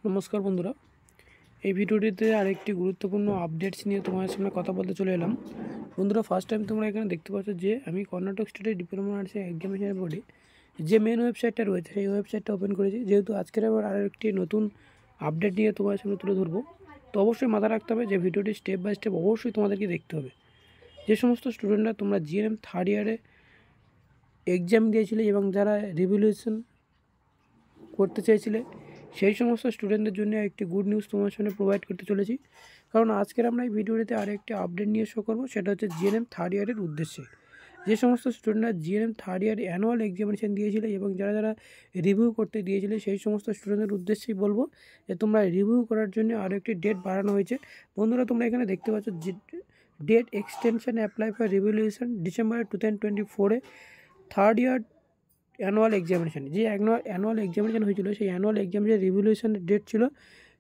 নমস্কার বন্ধুরা, এই ভিডিওটিতে আরেকটি গুরুত্বপূর্ণ আপডেটস নিয়ে তোমাদের সামনে কথা বলতে চলে এলাম। বন্ধুরা, ফার্স্ট টাইম তোমরা এখানে দেখতে পাচ্ছ যে আমি কর্ণাটক স্টেটের ডিপ্লোমা নার্সিং এক্সামিনেশন বোর্ডে যে মেন ওয়েবসাইটটা রয়েছে সেই ওয়েবসাইটটা ওপেন করেছি। যেহেতু আজকের আবার আরেকটি নতুন আপডেট নিয়ে তোমাদের সামনে তুলে ধরবো, তো অবশ্যই মাথায় রাখতে হবে যে ভিডিওটি স্টেপ বাই স্টেপ অবশ্যই তোমাদেরকে দেখতে হবে। যে সমস্ত স্টুডেন্টরা তোমরা জিএনএম থার্ড ইয়ারে এক্সাম দিয়েছিলে এবং যারা রিভ্যালুয়েশন করতে চাইছিলে, সেই সমস্ত স্টুডেন্টদের জন্য একটি গুড নিউজ তোমার সামনে প্রোভাইড করতে চলেছি। কারণ আজকের আমরা এই ভিডিওটিতে আরেকটি আপডেট নিয়ে শো করবো, সেটা হচ্ছে জিএনএম থার্ড ইয়ারের উদ্দেশ্যে। যে সমস্ত স্টুডেন্টরা GNM third year annual examination দিয়েছিলে এবং যারা যারা রিভিউ করতে দিয়েছিলে, সেই সমস্ত স্টুডেন্টদের উদ্দেশ্যেই বলবো যে তোমরা রিভিউ করার জন্য আরও একটি ডেট বাড়ানো হয়েছে। বন্ধুরা, তোমরা এখানে দেখতে পাচ্ছ যে date extension apply for revaluation December 2024 third year annual examination. যে অ্যানুয়াল এক্সামিনেশান হয়েছিল, সেই অ্যানুয়াল এক্সামিনেশান রিভ্যালুয়েশনের ডেট ছিল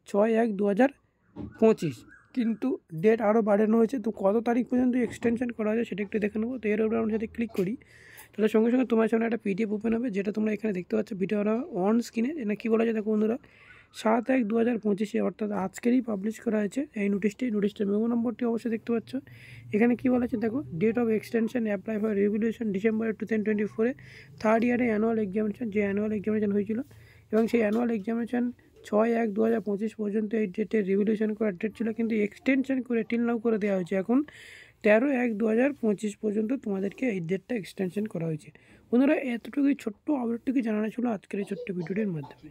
6/1/2025, কিন্তু ডেট আরও বাড়ানো হয়েছে। তো কত তারিখ পর্যন্ত এক্সটেনশন করা হয়েছে সেটা একটু দেখে নেবো। তো এর উপরে আমরা যদি ক্লিক করি, তাহলে সঙ্গে সঙ্গে তোমার সামনে একটা পিডিএফ ওপেন হবে, যেটা তোমরা এখানে দেখতে পাচ্ছ ভিডিও অন স্ক্রিনে। এটা কী বলা যায় দেখো বন্ধুরা, 7/1/2025 অর্থাৎ আজকেরই পাবলিশ করা হয়েছে এই নোটিশটির মেমো নম্বরটি অবশ্যই দেখতে পাচ্ছ। এখানে কী বলা আছে দেখো, date of extension apply for revaluation December 2024 third ইয়ারে অ্যানুয়াল এক্সামিনেশন, যে অ্যানুয়াল এক্সামিনেশন হয়েছিল এবং সেই অ্যানুয়াল এক্সামিনেশন 6/1/2025 পর্যন্ত এই ডেটে রিভ্যালুয়েশন করার ডেট ছিল, কিন্তু এক্সটেনশন করে টিল নাও করে দেওয়া হয়েছে এখন 13/1/2025 পর্যন্ত তোমাদেরকে এই ডেটটা এক্সটেনশন করা হয়েছে। বন্ধুরা, এতটুকুই ছোট্ট আপডেটটুকু জানানো ছিল আজকের এই ছোট্ট ভিডিওটির মাধ্যমে।